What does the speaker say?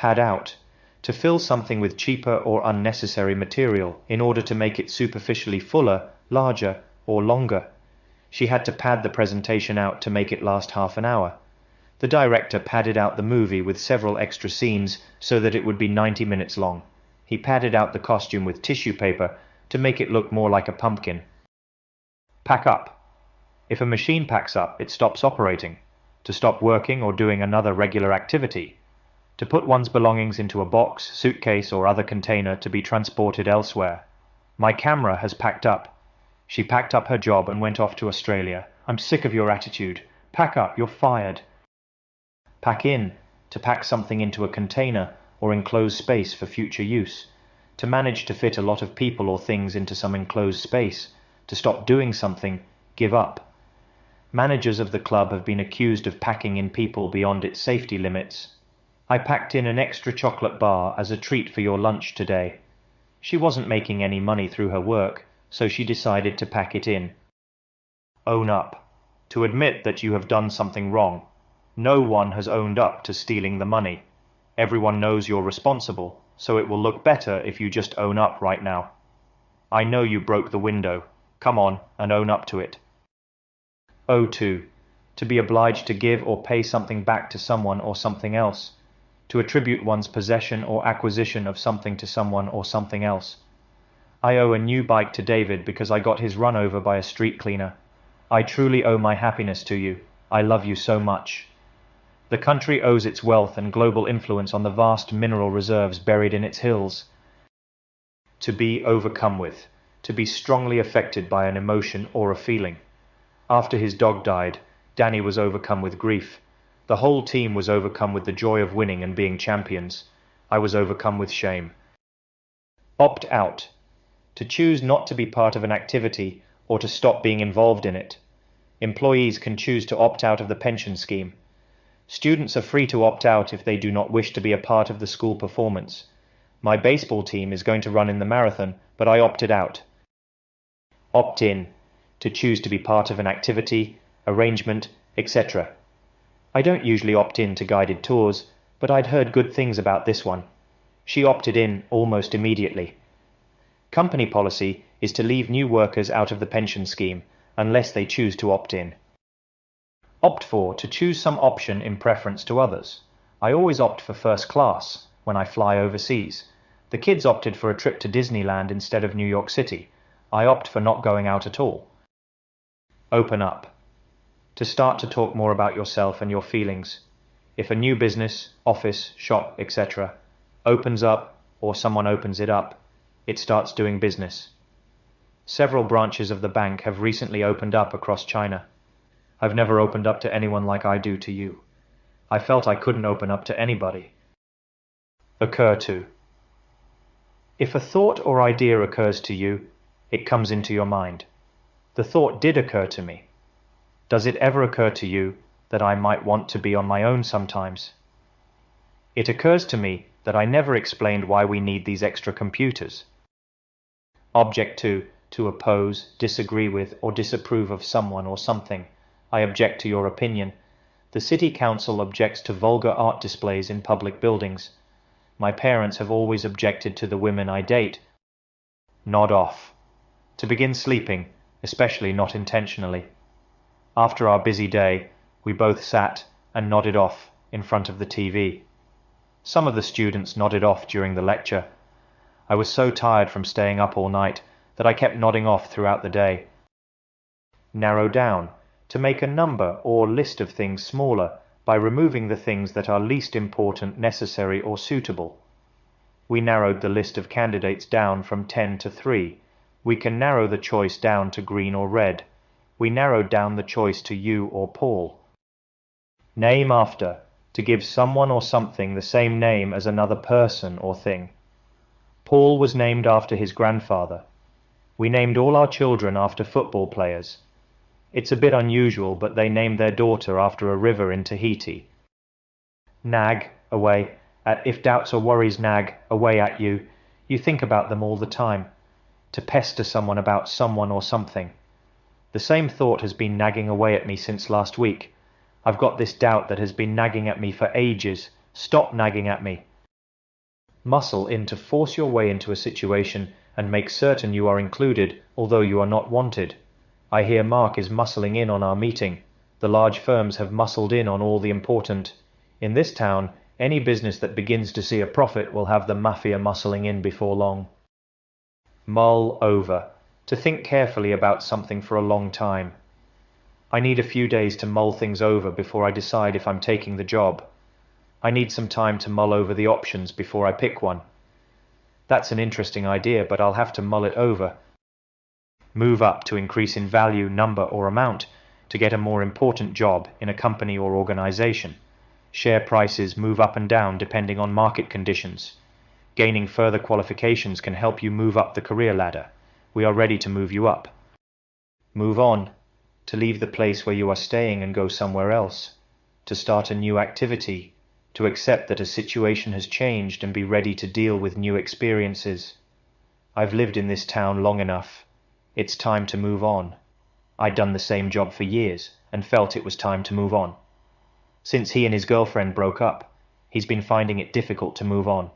Pad out. To fill something with cheaper or unnecessary material in order to make it superficially fuller, larger, or longer. She had to pad the presentation out to make it last half an hour. The director padded out the movie with several extra scenes so that it would be 90 minutes long. He padded out the costume with tissue paper to make it look more like a pumpkin. Pack up. If a machine packs up, it stops operating. To stop working or doing another regular activity. To put one's belongings into a box, suitcase, or other container to be transported elsewhere. My camera has packed up. She packed up her job and went off to Australia. I'm sick of your attitude. Pack up, you're fired. Pack in. To pack something into a container or enclosed space for future use. To manage to fit a lot of people or things into some enclosed space. To stop doing something, give up. Managers of the club have been accused of packing in people beyond its safety limits. I packed in an extra chocolate bar as a treat for your lunch today. She wasn't making any money through her work, so she decided to pack it in. Own up. To admit that you have done something wrong. No one has owned up to stealing the money. Everyone knows you're responsible, so it will look better if you just own up right now. I know you broke the window. Come on and own up to it. Owe to. To be obliged to give or pay something back to someone or something else. To attribute one's possession or acquisition of something to someone or something else. I owe a new bike to David because I got his run over by a street cleaner. I truly owe my happiness to you. I love you so much. The country owes its wealth and global influence on the vast mineral reserves buried in its hills. To be overcome with. To be strongly affected by an emotion or a feeling. After his dog died, Danny was overcome with grief. The whole team was overcome with the joy of winning and being champions. I was overcome with shame. Opt out. To choose not to be part of an activity or to stop being involved in it. Employees can choose to opt out of the pension scheme. Students are free to opt out if they do not wish to be a part of the school performance. My baseball team is going to run in the marathon, but I opted out. Opt in. To choose to be part of an activity, arrangement, etc. I don't usually opt in to guided tours, but I'd heard good things about this one. She opted in almost immediately. Company policy is to leave new workers out of the pension scheme unless they choose to opt in. Opt for. To choose some option in preference to others. I always opt for first class when I fly overseas. The kids opted for a trip to Disneyland instead of New York City. I opt for not going out at all. Open up. To start to talk more about yourself and your feelings. If a new business, office, shop, etc. opens up or someone opens it up, it starts doing business. Several branches of the bank have recently opened up across China. I've never opened up to anyone like I do to you. I felt I couldn't open up to anybody. Occur to. If a thought or idea occurs to you, it comes into your mind. The thought did occur to me. Does it ever occur to you that I might want to be on my own sometimes? It occurs to me that I never explained why we need these extra computers. Object to oppose, disagree with, or disapprove of someone or something. I object to your opinion. The City Council objects to vulgar art displays in public buildings. My parents have always objected to the women I date. Nod off. To begin sleeping, especially not intentionally. After our busy day, we both sat and nodded off in front of the TV. Some of the students nodded off during the lecture. I was so tired from staying up all night that I kept nodding off throughout the day. Narrow down. To make a number or list of things smaller by removing the things that are least important, necessary, or suitable. We narrowed the list of candidates down from 10 to 3. We can narrow the choice down to green or red. We narrowed down the choice to you or Paul. Name after. To give someone or something the same name as another person or thing. Paul was named after his grandfather. We named all our children after football players. It's a bit unusual, but they named their daughter after a river in Tahiti. Nag, away, at if doubts or worries nag, away at you. You think about them all the time. To pester someone about someone or something. The same thought has been nagging away at me since last week. I've got this doubt that has been nagging at me for ages. Stop nagging at me. Muscle in to force your way into a situation and make certain you are included, although you are not wanted. I hear Mark is muscling in on our meeting. The large firms have muscled in on all the important. In this town, any business that begins to see a profit will have the mafia muscling in before long. Mull over. To think carefully about something for a long time. I need a few days to mull things over before I decide if I'm taking the job. I need some time to mull over the options before I pick one. That's an interesting idea, but I'll have to mull it over. Move up to increase in value, number, or amount to get a more important job in a company or organization. Share prices move up and down depending on market conditions. Gaining further qualifications can help you move up the career ladder. We are ready to move you up. Move on. To leave the place where you are staying and go somewhere else. To start a new activity. To accept that a situation has changed and be ready to deal with new experiences. I've lived in this town long enough. It's time to move on. I'd done the same job for years and felt it was time to move on. Since he and his girlfriend broke up, he's been finding it difficult to move on.